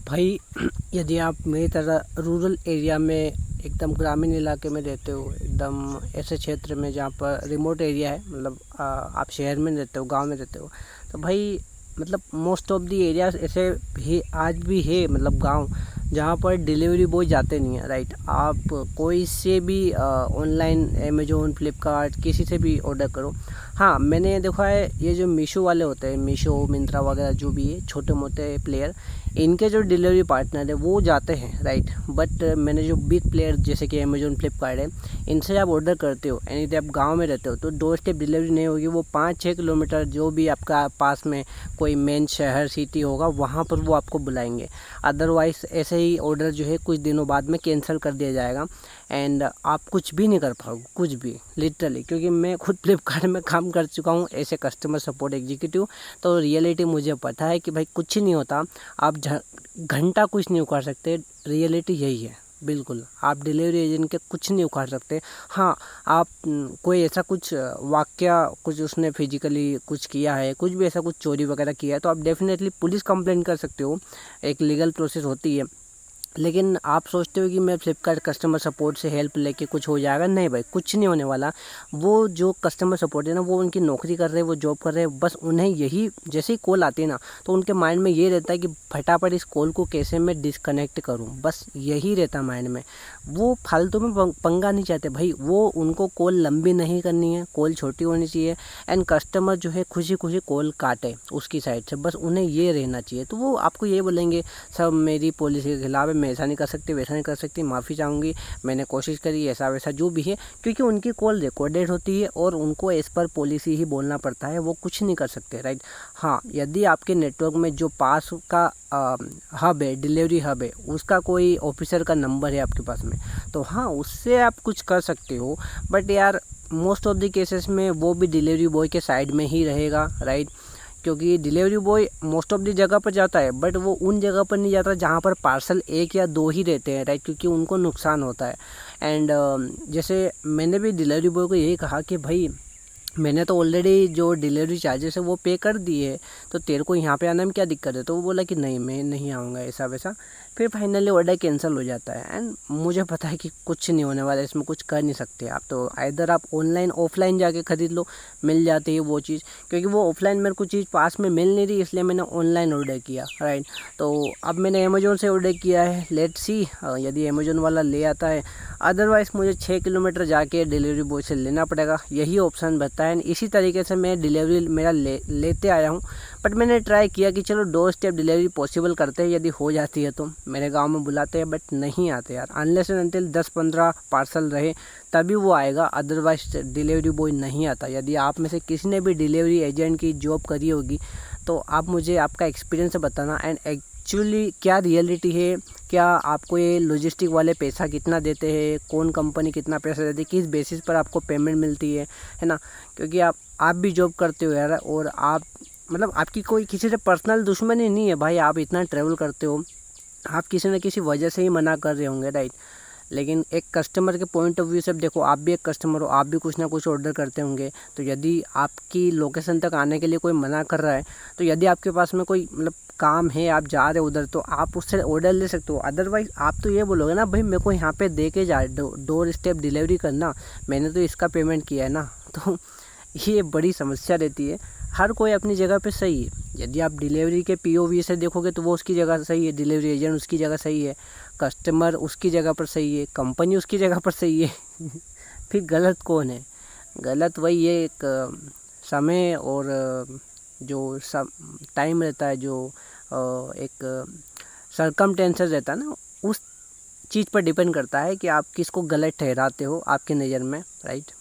भाई यदि आप मेरी तरह रूरल एरिया में एकदम ग्रामीण इलाके में रहते हो, एकदम ऐसे क्षेत्र में जहाँ पर रिमोट एरिया है, मतलब आप शहर में रहते हो, गांव में रहते हो, तो भाई मतलब मोस्ट ऑफ दी एरियाज ऐसे भी आज भी है, मतलब गांव जहाँ पर डिलीवरी बॉय जाते नहीं है। राइट, आप कोई से भी ऑनलाइन अमेजोन, फ्लिपकार्ट, किसी से भी ऑर्डर करो। हाँ, मैंने देखा है ये जो मीशो वाले होते हैं, मीशो, मिंत्रा वगैरह जो भी है छोटे मोटे प्लेयर, इनके जो डिलीवरी पार्टनर है वो जाते हैं। राइट, बट मैंने जो बिग प्लेयर जैसे कि अमेजोन, फ्लिपकार्ट है, इनसे आप ऑर्डर करते हो एंड यदि आप गांव में रहते हो तो डोर स्टेप डिलीवरी नहीं होगी। वो 5-6 किलोमीटर जो भी आपका पास में कोई मेन शहर सिटी होगा वहाँ पर वो आपको बुलाएंगे। अदरवाइज़ ऐसे ही ऑर्डर जो है कुछ दिनों बाद में कैंसिल कर दिया जाएगा एंड आप कुछ भी नहीं कर पाओगे, कुछ भी लिटरली। क्योंकि मैं खुद फ्लिपकार्ट में काम कर चुका हूँ as a customer support executive, तो रियलिटी मुझे पता है कि भाई कुछ नहीं होता। आप घंटा कुछ नहीं उखाड़ सकते, रियलिटी यही है। बिल्कुल, आप डिलीवरी एजेंट के कुछ नहीं उखाड़ सकते। हाँ, आप कोई ऐसा कुछ वाकया, कुछ उसने फिजिकली कुछ किया है, कुछ भी ऐसा कुछ चोरी वगैरह किया है, तो आप डेफिनेटली पुलिस कंप्लेंट कर सकते हो, एक लीगल प्रोसेस होती है। लेकिन आप सोचते हो कि मैं फ्लिपकार्ट कस्टमर सपोर्ट से हेल्प लेके कुछ हो जाएगा, नहीं भाई, कुछ नहीं होने वाला। वो जो कस्टमर सपोर्ट है ना, वो उनकी नौकरी कर रहे हैं, वो जॉब कर रहे हैं, बस उन्हें यही, जैसे ही कॉल आती है ना, तो उनके माइंड में ये रहता है कि फटाफट इस कॉल को कैसे मैं डिस्कनेक्ट करूं, बस यही रहता माइंड में। वो फालतू में पंगा नहीं चाहते भाई, वो उनको कॉल लंबी नहीं करनी है, कॉल छोटी होनी चाहिए एंड कस्टमर जो है खुशी खुशी कॉल काटे उसकी साइड से, बस उन्हें ये रहना चाहिए। तो वो आपको ये बोलेंगे, सब मेरी पॉलिसी के खिलाफ है, मैं ऐसा नहीं कर सकती, वैसा नहीं कर सकती, माफ़ी चाहूँगी, मैंने कोशिश करी, ऐसा वैसा जो भी है। क्योंकि उनकी कॉल रिकॉर्डेड होती है और उनको एज पर पॉलिसी ही बोलना पड़ता है, वो कुछ नहीं कर सकते। राइट, हाँ, यदि आपके नेटवर्क में जो पास का हब है, डिलीवरी हब है, उसका कोई ऑफिसर का नंबर है आपके पास में, तो हाँ, उससे आप कुछ कर सकते हो। बट यार मोस्ट ऑफ द केसेस में वो भी डिलीवरी बॉय के साइड में ही रहेगा। राइट, क्योंकि delivery boy most of the जगह पर जाता है, बट वो उन जगह पर नहीं जाता जहाँ पर पार्सल 1 या 2 ही रहते हैं। राइट, क्योंकि उनको नुकसान होता है। एंड जैसे मैंने भी डिलीवरी बॉय को यही कहा कि भाई मैंने तो ऑलरेडी जो डिलीवरी चार्जेस है वो पे कर दिए है, तो तेरे को यहाँ पे आने में क्या दिक्कत है? तो वो बोला कि नहीं, मैं नहीं आऊँगा, ऐसा वैसा। फिर फाइनली ऑर्डर कैंसिल हो जाता है एंड मुझे पता है कि कुछ नहीं होने वाला, इसमें कुछ कर नहीं सकते आप। तो आइदर आप ऑनलाइन ऑफलाइन जाके ख़रीद लो, मिल जाती है वो चीज़। क्योंकि वो ऑफलाइन मेरे को चीज़ पास में मिल नहीं रही, इसलिए मैंने ऑनलाइन ऑर्डर किया। राइट, तो अब मैंने अमेजोन से ऑर्डर किया है, लेट्स सी यदि अमेजोन वाला ले आता है। अदरवाइज़ मुझे 6 किलोमीटर जाके डिलीवरी बॉय से लेना पड़ेगा, यही ऑप्शन बचता है। इसी तरीके से मैं डिलीवरी मेरा लेते आया हूँ। बट मैंने ट्राई किया कि चलो डोर स्टेप डिलीवरी पॉसिबल करते हैं, यदि हो जाती है तो मेरे गांव में बुलाते हैं, बट नहीं आते यार। अनलेस एंड अनटिल 10-15 पार्सल रहे तभी वो आएगा, अदरवाइज डिलीवरी बॉय नहीं आता। यदि आप में से किसी ने भी डिलीवरी एजेंट की जॉब करी होगी तो आप मुझे आपका एक्सपीरियंस बताना एंड एक्चुअली क्या रियलिटी है, क्या आपको ये लॉजिस्टिक वाले पैसा कितना देते हैं, कौन कंपनी कितना पैसा देती है, किस बेसिस पर आपको पेमेंट मिलती है ना। क्योंकि आप भी जॉब करते हो यार, और आप मतलब आपकी कोई किसी से पर्सनल दुश्मनी नहीं है भाई, आप इतना ट्रैवल करते हो, आप किसी न किसी वजह से ही मना कर रहे होंगे। राइट, लेकिन एक कस्टमर के पॉइंट ऑफ व्यू से देखो, आप भी एक कस्टमर हो, आप भी कुछ ना कुछ ऑर्डर करते होंगे। तो यदि आपकी लोकेशन तक आने के लिए कोई मना कर रहा है, तो यदि आपके पास में कोई मतलब काम है, आप जा रहे हो उधर, तो आप उससे ऑर्डर ले सकते हो। अदरवाइज़ आप तो ये बोलोगे ना, भाई मेरे को यहाँ पे दे के जा, डोर स्टेप डिलीवरी करना, मैंने तो इसका पेमेंट किया है ना। तो ये बड़ी समस्या रहती है। हर कोई अपनी जगह पे सही है। यदि आप डिलीवरी के पीओवी से देखोगे तो वो उसकी जगह सही है, डिलीवरी एजेंट उसकी जगह सही है, कस्टमर उसकी जगह पर सही है, कंपनी उसकी जगह पर सही है। फिर गलत कौन है? गलत वही है, एक समय और जो टाइम रहता है, जो एक सरकमटेंसेस रहता है ना, उस चीज़ पर डिपेंड करता है कि आप किसको गलत ठहराते हो आपकी नज़र में। राइट।